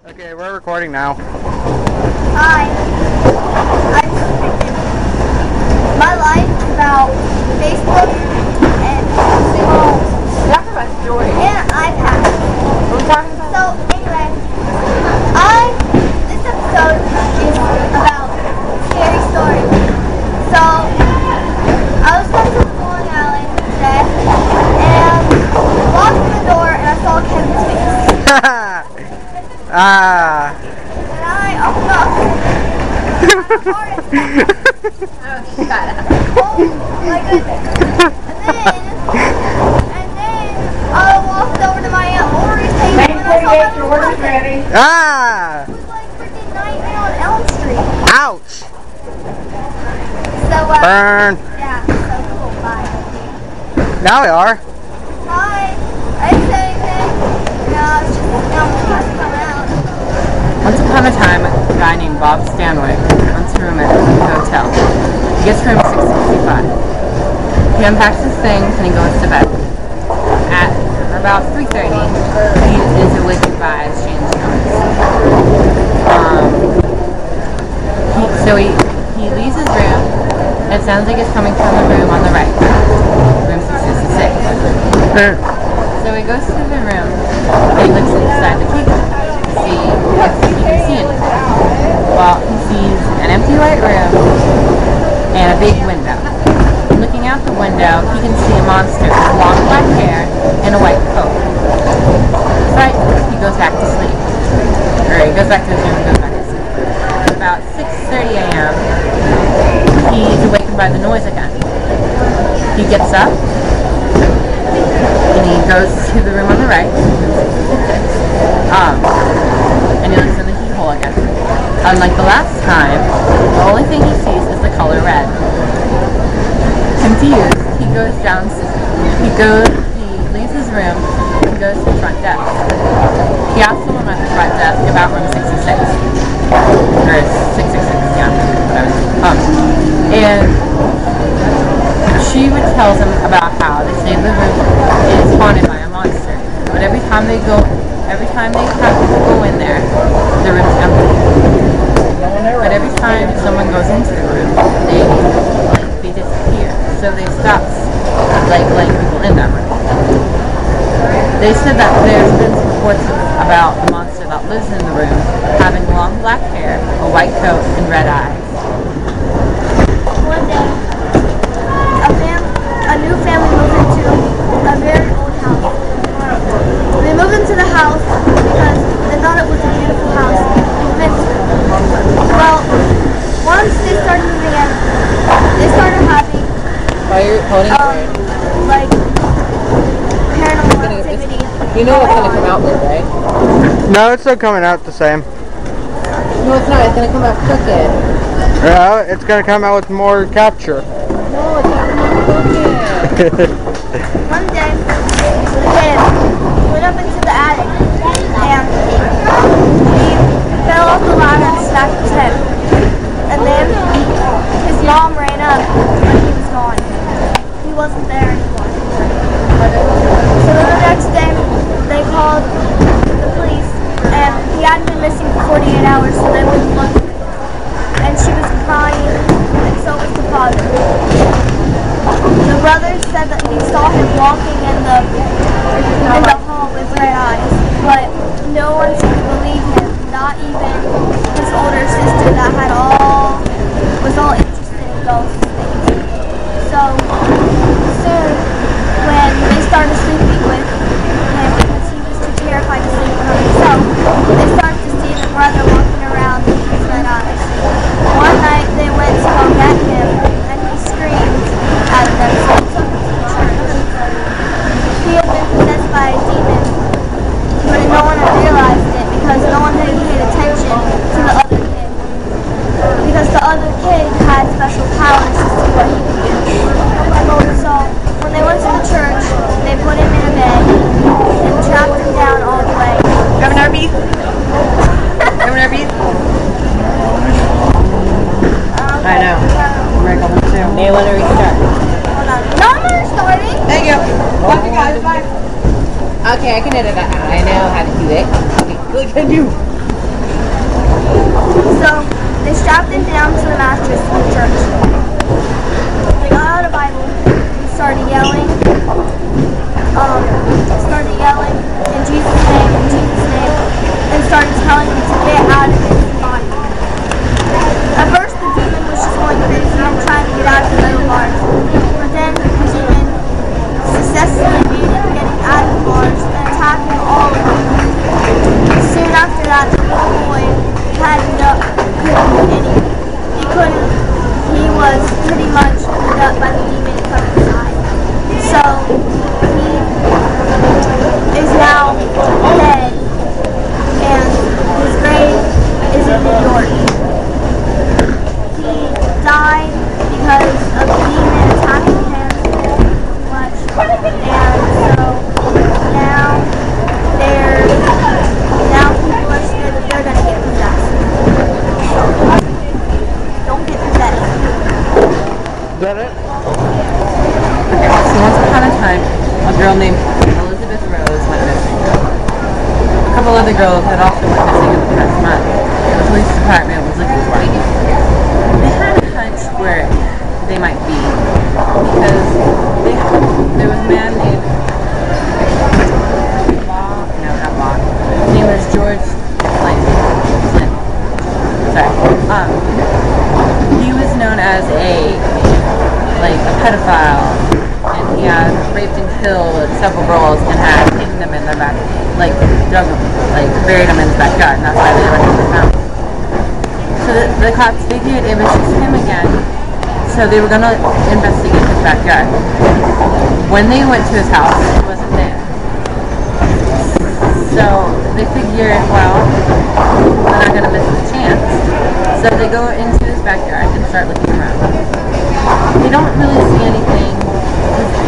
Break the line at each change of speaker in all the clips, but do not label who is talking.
Okay, we're recording now.
Hi. My life about Facebook and
Talk about story.
and iPad.
We're talking about
So anyway, this episode is about scary stories. So I was going to the bowling alley today and walked in the door and I saw Kevin's face.
Ah.
And I opened up.
oh, shut up.
Oh my goodness. And then I walked over to my Aunt Lori's table and I saw my little cousin.
Ah.
It was like freaking Nightmare on Elm Street.
Ouch.
So,
Burn.
yeah, so cool. Bye.
Now we are.
Hi. I didn't say anything. No, it's just coming out.
Once upon a time, a guy named Bob Stanwyck rents a room at a hotel. He gets room 665. He unpacks his things and he goes to bed. At about 3:30, he is awakened by a strange noise. He leaves his room. It sounds like it's coming from the room on the right, room 666. So he goes to the room and he looks inside the kitchen to see if he can see anything. Well, he sees an empty white room and a big window. Looking out the window, he can see a monster with long black hair and a white coat. Right, he goes back to sleep. Or he goes back to his room and goes back to sleep. About 6:30 a.m., he's awakened by the noise again. He gets up and he goes to the room on the right, and he looks in the keyhole again. Unlike the last time, the only thing he sees is the color red. Confused, he leaves his room and goes to the front desk. He asks someone at the front desk about room 66. Or 666, yeah, whatever. And she tells him about how they say the room is haunted by a monster. But every time they have people go in there, the room's empty. But every time someone goes into the room, they disappear. So they stop letting people in that room. They said that there's been reports about the monster that lives in the room having long black hair, a white coat, and red eyes.
One day, a new family moved into a very old house. They moved into the house because they thought it was a beautiful house. Well, once they started moving in, they started having
Why are you holding
like paranormal activity.
You know what's going to come out with, right?
No, it's still coming out the same.
No, it's not. It's going to come out crooked.
Yeah, it's gonna come out with more capture.
No, it's not crooked.
One day, the kid went up into the attic and he fell off the ladder and smacked his head. And then his mom ran up and he was gone. He wasn't there anymore. So then the next day, they called the police and he hadn't been missing for 48 hours, so they went to look. And she was crying, and so was the father. The brother said that he saw him walking in the hall with red eyes, but no one seemed to believe him, not even his older sister that was all interested in ghosts things. So soon, when they started sleeping with him because he was too terrified to sleep with himself, they started to see the brother walking around with his red eyes. One night they went to go get him and he screamed out of them, so they took him to the church. He had been possessed by a demon, but no one had realized it because no one had paid attention to the other kid. Because the other kid had special powers to see what he could do. So when they went to the church, they put him in a bed and trapped him down all the way.
Governor Beef? Governor Beef? I know. May I want to restart?
Hold on. No, I'm not starting.
Thank you. Love you guys. Bye. Okay, I can edit that out. I know how to do it. Okay, good. Can you?
So they strapped him down to the mattress in the church. They got out a Bible and started yelling in Jesus' name, and started telling him to get out of his body. At first the demon was just going crazy and trying to get out of the metal bars, but then the demon successfully made him getting out of the bars and attacking all of them. Soon after that, the little boy had enough, and he couldn't, he was pretty much pulled up by the demon from inside. So he is now dead, and his grave is in New York. He died because of the demon attacking him too much, and so now people are scared that they're gonna get possessed. Don't get possessed.
Is that it?
Okay, so once upon a time, a girl named Elizabeth Rose went missing. A couple other girls had also went missing in the past month. The police department was looking for them. They had a hunch where they might be, because there was a man named his name was George Flynn. Sorry. He was known as a pedophile, and he had raped and killed several girls and had hidden them in their back, dug them, buried them in his backyard, and that's why they were never found. So the cops figured it was just him again, so they were going to investigate his backyard. When they went to his house, he wasn't there. So they figured, well, they're not going to miss the chance. So they go into his backyard and start looking around. They don't really see anything.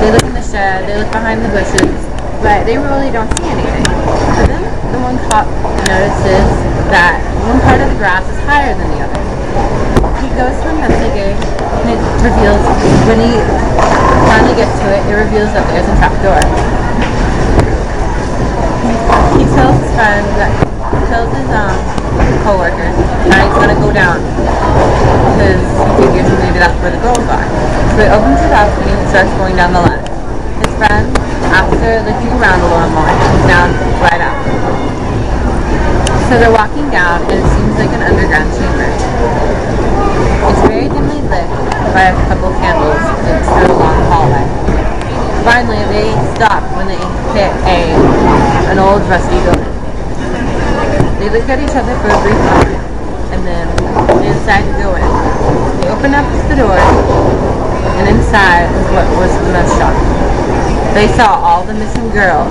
They look in the shed, they look behind the bushes, but they really don't see anything. But then the one cop notices that one part of the grass is higher than the other. He goes to investigate, and it reveals, when he finally gets to it, it reveals that there's a trap door. He tells his friend, co-workers, that he's going to go down because he figures maybe that's where the girls are. So he opens his balcony and starts going down the ladder. His friend, after looking around a little more, comes down right out. So they're walking down, and it seems like an underground chamber. It's very dimly lit by a couple of candles. It's through a long hallway. Finally, they stop when they hit an old rusty building. They look at each other for a brief moment, and then they decide to go in. They open up the door, and inside is what was the most shocking. They saw all the missing girls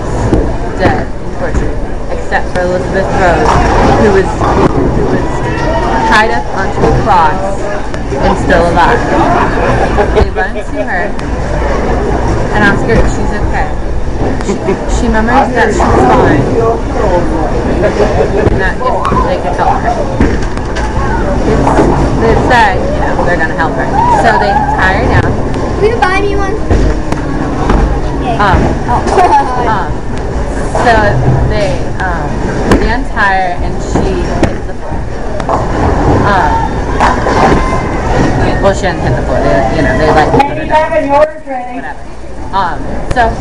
dead and tortured, except for Elizabeth Rose, who was tied up onto a cross and still alive. They run to her and ask her if she's okay. She murmurs that she's fine, and that if they could help her. They said, they're going to help her. So they tie her down.
Will you buy me one?
So they untie her, and she hits the floor. Well, she didn't hit the floor. They put her down. Whatever. So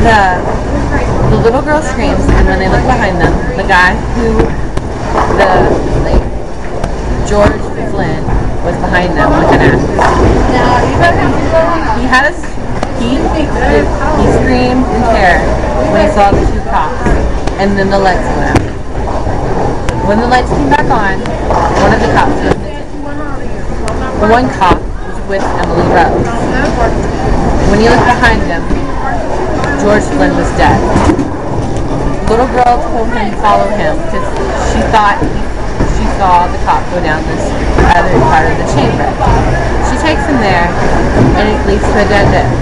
the little girl screams, and when they look behind them, the guy who George Flynn was behind them with an axe. He screamed in terror when he saw the two cops, and then the lights went out. When the lights came back on, one of the cops was missing. The one cop was with Emily Rose. When he looked behind him, George Flynn was dead. The little girl told him to follow him because she thought she saw the cop go down this other part of the chamber. She takes him there, and it leads to a dead end.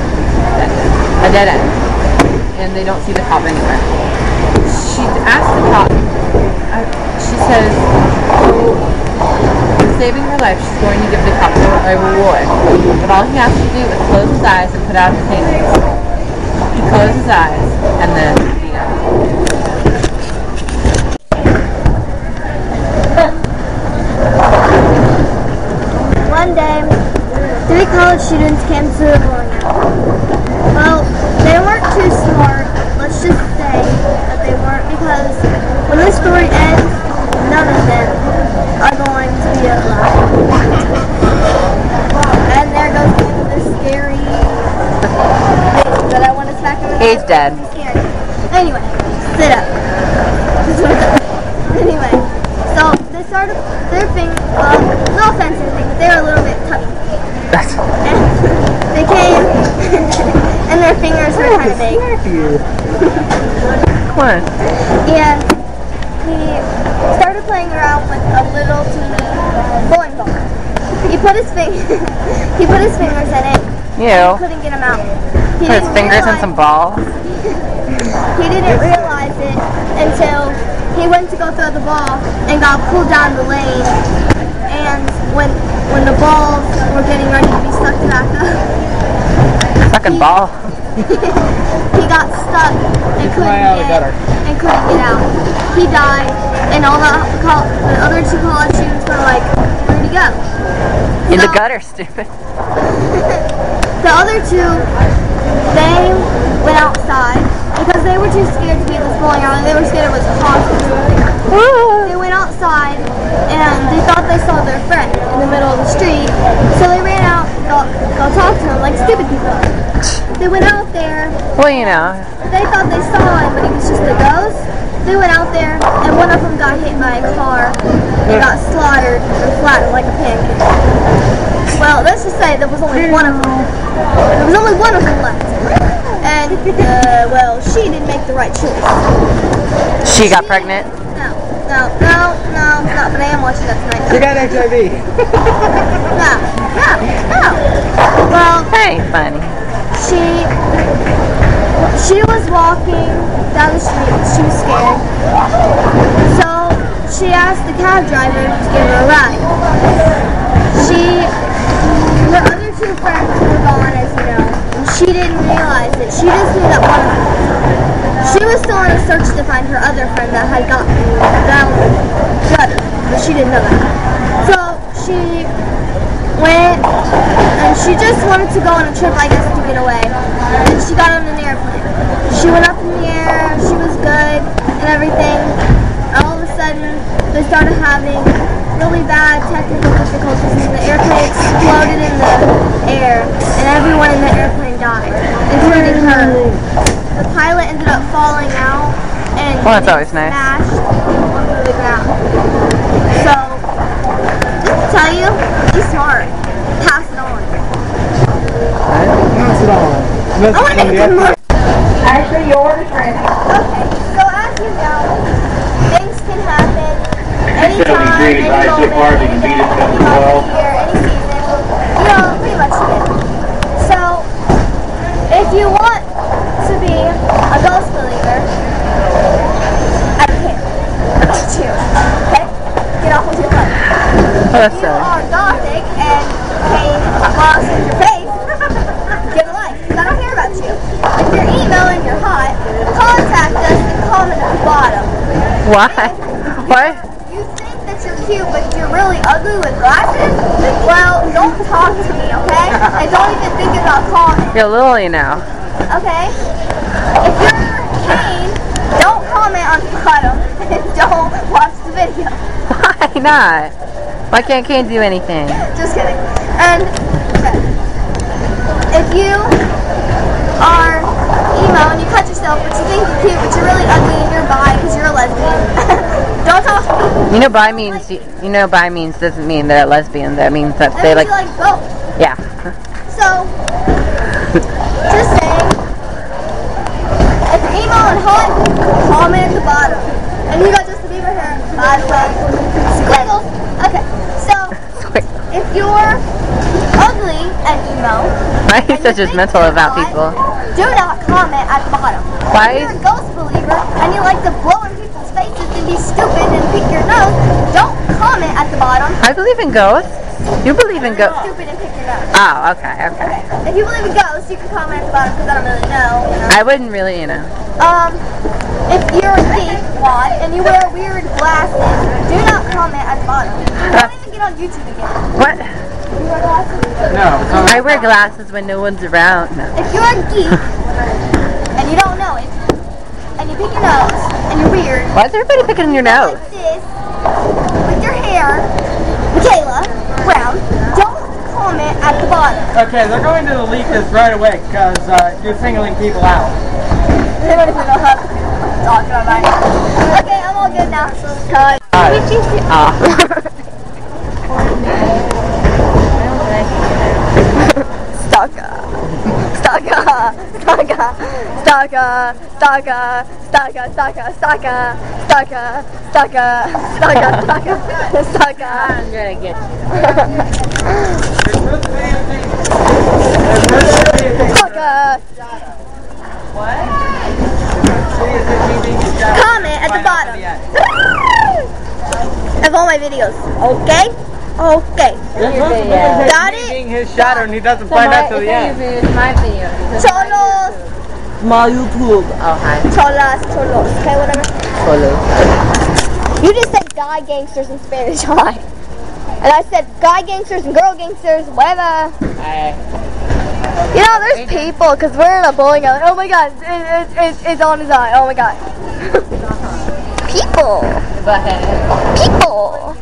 And they don't see the cop anywhere. She asks the cop, she says, for saving her life, she's going to give the cop a reward. But all he has to do is close his eyes and put out his hands. He closed his eyes, and then the end.
students came to the bowling alley. Well, they weren't too smart. Let's just say that they weren't, because when this story ends, none of them are going to be alive. And there goes the scary thing that I want to smack him in the
He's dead.
Anyway, sit up. Anyway, so they started their thing, no offense or anything, but they were a little bit tubby. And they came, and their fingers were kind of big.
Come on.
And he started playing around with a little teeny bowling ball. He put his fingers in it.
You.
Couldn't get them out.
Put his fingers in some balls.
He didn't realize it until he went to go throw the ball and got pulled down the lane. And when the balls were getting ready to be sucked back up,
Fucking ball.
he got stuck and couldn't get out. He died, and all the other two college students were like, "Where'd he go?"
In the gutter, stupid.
The other two, they went outside because they were too scared to be at this bowling alley. They were scared it was haunted. They went outside and they thought they saw their friend in the middle of the street, so they ran out and go talk to him like stupid people. They went out there.
Well, you know.
They thought they saw him, but he was just a ghost. They went out there, and one of them got hit by a car and got slaughtered and flattened like a pancake. Well, let's just say there was only one of them. There was only one of them left. And, well, she didn't make the right choice.
She got pregnant?
No, but I am watching that tonight.
You got HIV.
No. Well,
Hey, funny.
she was walking down the street. She was scared. So she asked the cab driver to give her a ride. Her other two friends were gone, as you know, and she didn't realize it. She just knew that one of them. She was still on a search to find her other friend that had gotten down the gutter, but she didn't know that. So she went, and she just wanted to go on a trip, I guess, to get away. And she got on an airplane. She went up in the air, she was good, and everything. And all of a sudden, they started having really bad technical difficulties, and the airplane exploded in the air, and everyone in the airplane died, including her. The pilot ended up falling out, and
Well, that's always nice.
smashed onto the ground. So, just to tell you, be smart. Pass it on.
Pass it on.
I want to make it more.
Actually, your order's ready.
Okay, so as you know, things can happen anytime,
73
any
guys so
moment,
far,
any
they can beat
day,
it
any
7-12.
month, any year, any season. You know, pretty much it. So, if you want to be a ghost believer, I don't care. Look at you. Okay? Get off with your phone.
Oh, that's
If you
silly.
are gothic and hate lost in your face, get a life, because I don't care about you. If you're emo and you're hot, contact us and comment at the bottom.
Why? Why?
You think that you're cute, but you're really ugly with glasses? Well, don't talk to me, okay? And don't even think about calling,
You're Lily now.
okay? If you're Kane, don't comment on the bottom and don't watch the video.
Why not? Why can't Kane do anything?
Just kidding. And okay. If you are emo and you cut yourself, but you think you're cute, but you're really ugly and you're bi because you're a lesbian, don't talk to me.
You know, bi means doesn't mean they're lesbian. That means that
That
they
means
like.
you like both.
Yeah.
So, just saying, if you're emo and hot, comment at the bottom. And you got Justin Bieber hair, by the way. Squiggle. Okay, so, if you're ugly and emo,
Why are you
and
so
you think
judgmental
you're
about
hot,
people?
do not comment at the bottom.
Why?
If you're a ghost believer and you like to blow in people's faces and be stupid and pick your nose, don't comment at the bottom.
I believe in ghosts. You believe in ghosts?
Stupid and pick your nose.
Oh, okay.
Okay. If you believe in ghosts, you can comment at the bottom because I don't really know.
I wouldn't really, you know.
If you're a geek, Wad, and you wear weird glasses, do not comment at the bottom. Don't even get on YouTube again.
What? No. I wear glasses when no one's around.
If you're a geek and you don't know it, and you pick your nose and you're weird,
Why is everybody picking your nose?
like this, with your hair, Michaela Brown, don't comment at the bottom.
Okay, they're going to delete this right away because you're singling people out.
They don't even know how to talk about that. Okay, I'm all good now. Cut. Stalker. Stalker. Stalker. Stalker. Stalker. Stalker. Stalker. Stalker. Stalker. Stalker. Stalker. Stalker. Stalker.
I'm gonna get
Stalker. Comment at the bottom of all my videos. Okay? Okay. Got it?
Being his shadow and he doesn't find out till the end.
my video.
Cholos.
My YouTube.
Oh, hi.
Cholas. Cholos. Okay, whatever.
Hello.
You just said guy gangsters in Spanish. Hi. And I said guy gangsters and girl gangsters, whatever.
Hi.
You know, there's people, because we're in a bowling alley. Oh my god, it's on his eye. Oh my god. People.
Go ahead.
People.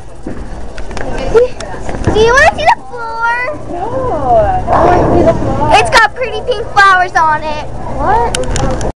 Do you want to see the floor?
No. I don't want to see the floor.
It's got pretty pink flowers on it.
What?